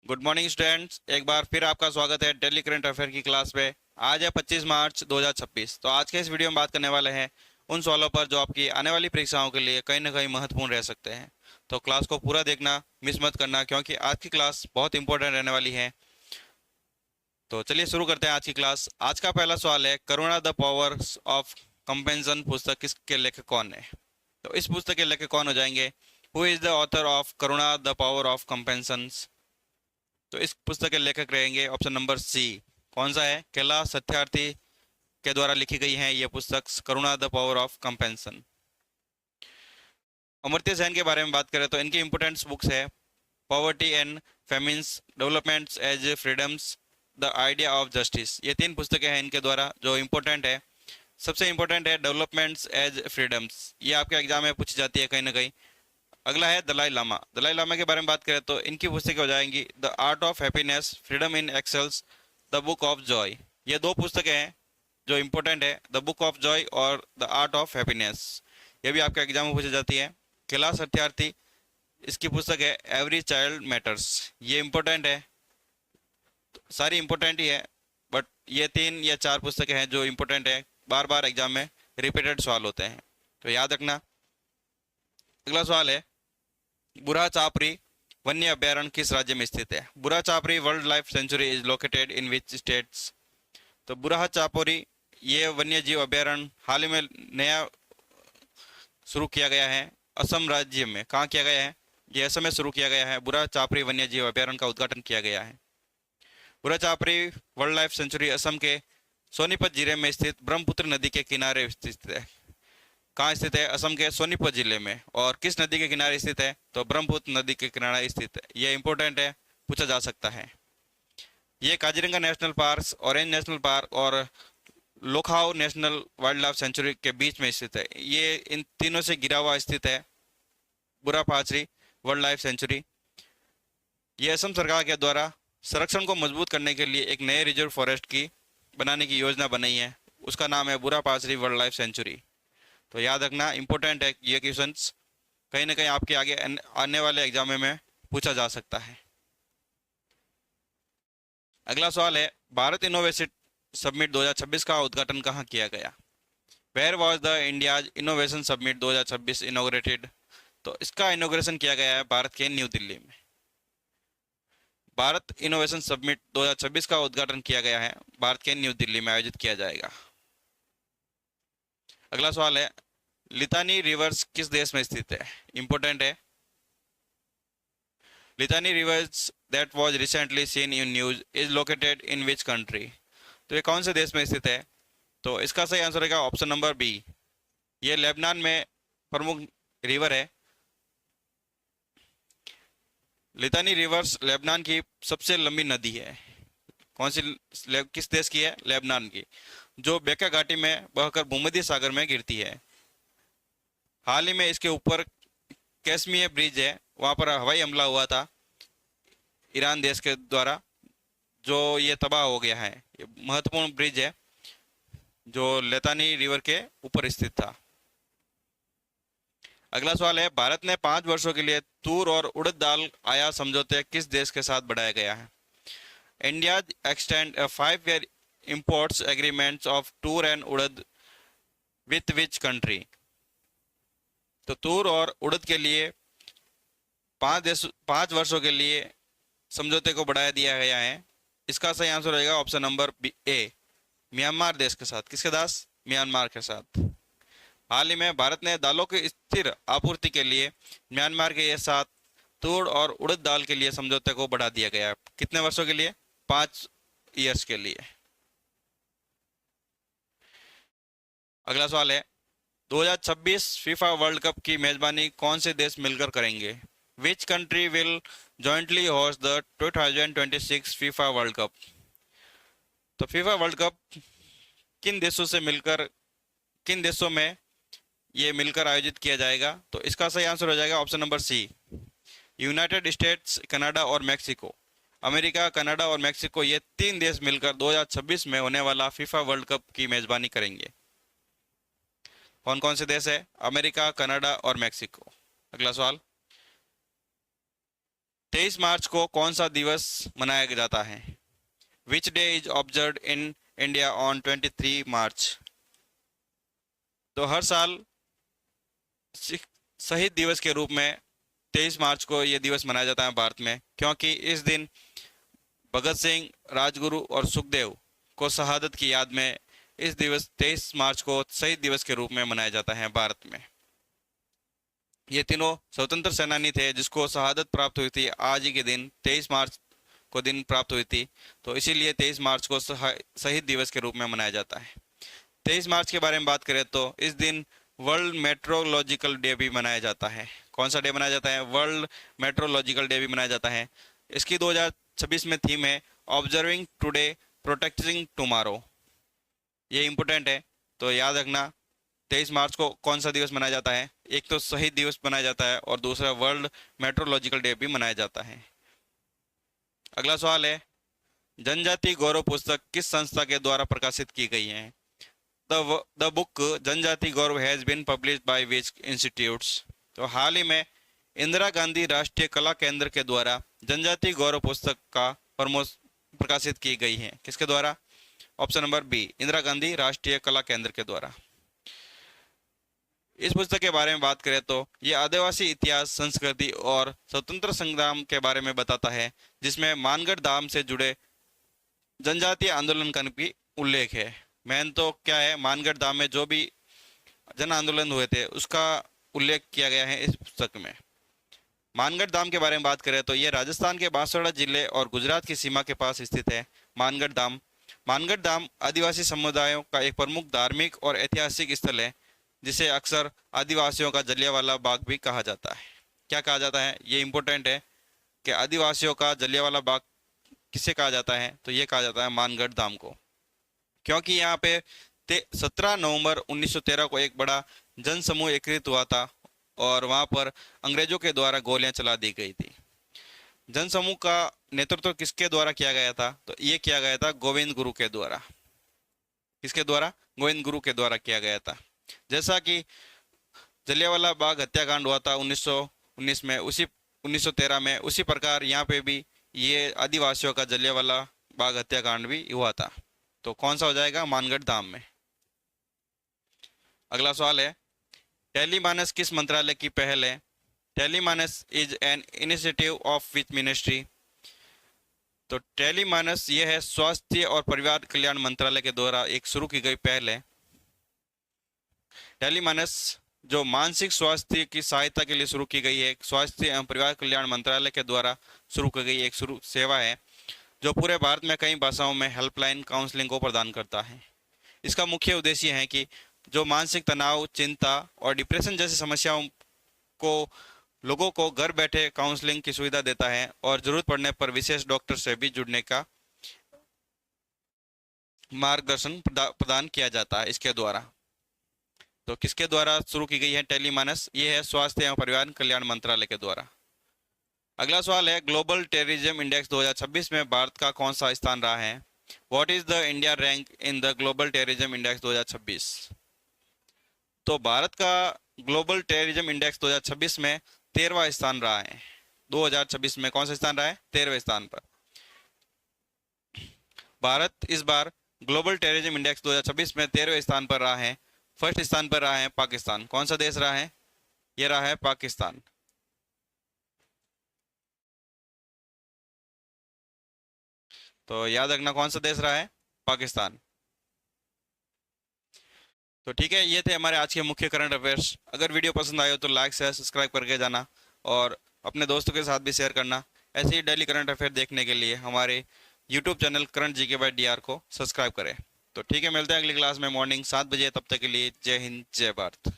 Good morning students, एक बार फिर आपका स्वागत है डेली करंट अफेयर की क्लास में। आज है 25 मार्च 2026। तो आज के इस वीडियो में बात करने वाले हैं उन सवालों पर जो आपकी आने वाली परीक्षाओं के लिए कहीं ना कहीं महत्वपूर्ण रह सकते हैं। तो क्लास को पूरा देखना, मिस मत करना, क्योंकि आज की क्लास बहुत इंपॉर्टेंट रहने वाली है। तो चलिए शुरू करते हैं आज की क्लास। आज का पहला सवाल है, करुणा द पावर्स ऑफ कंपेंशन पुस्तक किसके लेखक कौन है? तो इस पुस्तक के लेखक कौन हो जाएंगे? Who is the author of Karuna the power of compassion? तो इस पुस्तक के लेखक रहेंगे ऑप्शन नंबर सी। कौन सा है? कैलाश सत्यार्थी के द्वारा लिखी गई है यह पुस्तक Karuna the power of compassion. Amartya Sen के बारे में बात करें तो इनकी इंपोर्टेंट बुक्स है poverty and famines, developments as freedoms, the idea of justice. ये तीन पुस्तकें हैं इनके द्वारा जो इंपॉर्टेंट है। सबसे इंपॉर्टेंट है डेवलपमेंट्स एज फ्रीडम्स, ये आपके एग्जाम में पूछी जाती है कहीं ना कहीं। अगला है दलाई लामा। दलाई लामा के बारे में बात करें तो इनकी पुस्तकें हो जाएंगी the art of happiness, freedom in exiles, the book of joy. ये दो पुस्तकें हैं जो इंपॉर्टेंट है, द बुक ऑफ जॉय और द आर्ट ऑफ हैप्पीनेस। ये भी आपके एग्जाम में पूछी जाती है। कैलाश सत्यार्थी, इसकी पुस्तक है एवरी चाइल्ड मैटर्स, ये इंपॉर्टेंट है। तो सारी इंपॉर्टेंट ही है, बट ये तीन या चार पुस्तकें हैं जो इंपॉर्टेंट है, बार बार एग्जाम में रिपीटेड सवाल होते हैं, तो याद रखना। अगला सवाल है, बुरहा चापरी वन्य अभ्यारण्य किस राज्य में स्थित है? Burha Chapori world life sanctuary is located in which states? तो बुरहा चापरी ये वन्य जीव अभ्यारण्य हाल ही में नया शुरू किया गया है असम राज्य में। कहाँ किया गया है? ये असम में शुरू किया गया है। बुरहा चापरी वन्य जीव अभ्यारण्य का उद्घाटन किया गया है। Burha Chapori world life century Assam के सोनीपत जिले में स्थित ब्रह्मपुत्र नदी के किनारे स्थित है। कहाँ स्थित है? असम के सोनीपत जिले में। और किस नदी के किनारे स्थित है? तो ब्रह्मपुत्र नदी के किनारे स्थित है। यह इंपॉर्टेंट है, पूछा जा सकता है। ये Kaziranga national park, orange national park और लोखाओ नेशनल वाइल्ड लाइफ सेंचुरी के बीच में स्थित है। ये इन तीनों से घिरा हुआ स्थित है बुरहा पाचरी वर्ल्ड लाइफ सेंचुरी। ये असम सरकार के द्वारा संरक्षण को मजबूत करने के लिए एक नए रिजर्व फॉरेस्ट की बनाने की योजना बनाई है, उसका नाम है बुरहा पाचरी वर्ल्ड लाइफ सेंचुरी। तो याद रखना, इंपॉर्टेंट है ये क्वेश्चंस, कहीं ना कहीं आपके आगे आने वाले एग्जाम में पूछा जा सकता है। अगला सवाल है, भारत इनोवेशन समिट 2026 का उद्घाटन कहाँ किया गया? Where was the India's innovation summit 2026 inaugurated? तो इसका इनोग्रेशन किया गया है भारत के न्यू दिल्ली में। भारत इनोवेशन समिट 2026 का उद्घाटन किया गया है भारत के न्यू दिल्ली में, आयोजित किया जाएगा। अगला सवाल है, लितानी रिवर्स किस देश में स्थित है? इंपॉर्टेंट है। Litani rivers that was recently seen in news is located in which country? तो ये कौन से देश में स्थित है? तो इसका सही आंसर रहेगा ऑप्शन नंबर बी। ये लेबनान में प्रमुख रिवर है। लितानी रिवर्स लेबनान की सबसे लंबी नदी है। कौन सी? किस देश की है? लेबनान की, जो बेका घाटी में बहकर भूमध्य सागर में गिरती है। हाल ही में इसके ऊपर कैस्मिया ब्रिज है, वहां पर हवाई हमला हुआ था ईरान देश के द्वारा, जो ये तबाह हो गया है। ये महत्वपूर्ण ब्रिज है जो लेतानी रिवर के ऊपर स्थित था। अगला सवाल है, भारत ने 5 वर्षों के लिए तूर और उड़द दाल आयात समझौते किस देश के साथ बढ़ाया गया है? India extend a 5-year imports agreements of Toor and urad with which country? तो तूर और उड़द के लिए 5 वर्षों के लिए समझौते को बढ़ाया दिया गया है। इसका सही आंसर रहेगा ऑप्शन नंबर ए, म्यांमार देश के साथ। किसके साथ? म्यांमार के साथ। हाल ही में भारत ने दालों की स्थिर आपूर्ति के लिए म्यांमार के साथ तूर और उड़द दाल के लिए समझौते को बढ़ा दिया गया है। कितने वर्षों के लिए? 5 ईयर्स के लिए। अगला सवाल है, 2026 फीफा वर्ल्ड कप की मेजबानी कौन से देश मिलकर करेंगे? Which country will jointly host the 2026 FIFA world cup? तो फीफा वर्ल्ड कप किन देशों से मिलकर, किन देशों में ये मिलकर आयोजित किया जाएगा? तो इसका सही आंसर हो जाएगा option number C, United States, Canada और मैक्सिको। अमेरिका, कनाडा और मैक्सिको, ये 3 देश मिलकर 2026 में होने वाला फीफा वर्ल्ड कप की मेजबानी करेंगे। कौन कौन से देश है? अमेरिका, कनाडा और मैक्सिको। अगला सवाल, 23 मार्च को कौन सा दिवस मनाया जाता है? Which day is observed in India on 23 मार्च? तो हर साल शहीद दिवस के रूप में 23 मार्च को यह दिवस मनाया जाता है भारत में, क्योंकि इस दिन भगत सिंह, राजगुरु और सुखदेव को शहादत की याद में इस दिवस 23 मार्च को शहीद दिवस के रूप में मनाया जाता है भारत में। ये तीनों स्वतंत्र सेनानी थे जिसको शहादत प्राप्त हुई थी आज ही के दिन 23 मार्च को दिन प्राप्त हुई थी, तो इसीलिए 23 मार्च को शहीद दिवस के रूप में मनाया जाता है। 23 मार्च के बारे में बात करें तो इस दिन वर्ल्ड मेट्रोलॉजिकल डे भी मनाया जाता है। कौन सा डे मनाया जाता है? वर्ल्ड मेट्रोलॉजिकल डे भी मनाया जाता है। इसकी 2026 में थीम है ऑब्जर्विंग टुडे प्रोटेक्टिंग टुमारो। ये इंपॉर्टेंट है, तो याद रखना 23 मार्च को कौन सा दिवस मनाया जाता है? एक तो शहीद दिवस मनाया जाता है और दूसरा वर्ल्ड मेट्रोलॉजिकल डे भी मनाया जाता है। अगला सवाल है, जनजाति गौरव पुस्तक किस संस्था के द्वारा प्रकाशित की गई है? The book Janjati Gaurav has been published by which institutes? तो हाल ही में इंदिरा गांधी राष्ट्रीय कला केंद्र के द्वारा जनजाति गौरव पुस्तक का प्रकाशित की गई है। किसके द्वारा? Option number B, Indira Gandhi Rashtriya Kala केंद्र के द्वारा। इस पुस्तक के बारे में बात करें तो यह आदिवासी इतिहास, संस्कृति और स्वतंत्र संग्राम के बारे में बताता है, जिसमें मानगढ़ धाम से जुड़े जनजातीय आंदोलन का भी उल्लेख है। मेन तो क्या है, मानगढ़ धाम में जो भी जन आंदोलन हुए थे उसका उल्लेख किया गया है इस पुस्तक में। मानगढ़ धाम के बारे में बात करें तो यह राजस्थान के बांसवाड़ा जिले और गुजरात की सीमा के पास स्थित है। मानगढ़ धाम आदिवासी समुदायों का एक प्रमुख धार्मिक और ऐतिहासिक स्थल है, जिसे अक्सर आदिवासियों का जलियांवाला बाग भी कहा जाता है। क्या कहा जाता है? ये इंपॉर्टेंट है कि आदिवासियों का जलियांवाला बाग किसे कहा जाता है? तो ये कहा जाता है मानगढ़ धाम को, क्योंकि यहाँ पे 17 नवंबर 1913 को एक बड़ा जनसमूह एकत्रित हुआ था और वहाँ पर अंग्रेजों के द्वारा गोलियां चला दी गई थी। जनसमूह का नेतृत्व किसके द्वारा किया गया था? तो ये किया गया था गोविंद गुरु के द्वारा। किसके द्वारा? गोविंद गुरु के द्वारा किया गया था। जैसा कि जलियांवाला बाग हत्याकांड हुआ था 1919 में, उसी 1913 में, उसी प्रकार यहाँ पे भी ये आदिवासियों का जलियांवाला बाग हत्याकांड भी हुआ था। तो कौन सा हो जाएगा? मानगढ़ धाम में। अगला सवाल है, टेलीमानस किस मंत्रालय की पहल है? Tele MANAS is an initiative of which ministry? तो टेलीमानस ये है स्वास्थ्य और परिवार कल्याण मंत्रालय के द्वारा एक शुरू की गई पहल है। टेलीमानस जो मानसिक स्वास्थ्य की सहायता के लिए शुरू की गई है, स्वास्थ्य एवं परिवार कल्याण मंत्रालय के द्वारा शुरू की गई एक सेवा है, जो पूरे भारत में कई भाषाओं में हेल्पलाइन काउंसलिंग को प्रदान करता है। इसका मुख्य उद्देश्य है कि जो मानसिक तनाव, चिंता और डिप्रेशन जैसी समस्याओं को लोगों को घर बैठे काउंसलिंग की सुविधा देता है और जरूरत पड़ने पर विशेष डॉक्टर से भी जुड़ने का मार्गदर्शन प्रदान किया जाता है इसके द्वारा। तो किसके द्वारा शुरू की गई है टेलीमानस? ये है स्वास्थ्य एवं परिवार कल्याण मंत्रालय के द्वारा। अगला सवाल है, ग्लोबल टेररिज्म इंडेक्स 2026 में भारत का कौन सा स्थान रहा है? What is the India rank in the global terrorism index 2026? तो भारत का ग्लोबल टेररिज्म इंडेक्स 2026 में 13वां स्थान रहा है। 2026 में कौन सा स्थान रहा है? 13वें स्थान पर। भारत इस बार ग्लोबल टेररिज्म इंडेक्स 2026 में 13वें स्थान पर रहा है। फर्स्ट स्थान पर रहा है पाकिस्तान। कौन सा देश रहा है? ये रहा है पाकिस्तान। तो याद रखना कौन सा देश रहा है? पाकिस्तान। तो ठीक है, ये थे हमारे आज के मुख्य करंट अफेयर्स। अगर वीडियो पसंद आए हो तो लाइक शेयर सब्सक्राइब करके जाना और अपने दोस्तों के साथ भी शेयर करना। ऐसे ही डेली करंट अफेयर देखने के लिए हमारे YouTube channel current GK by DR को सब्सक्राइब करें। तो ठीक है, मिलते हैं अगली क्लास में मॉर्निंग 7 बजे। तब तक के लिए जय हिंद, जय भारत।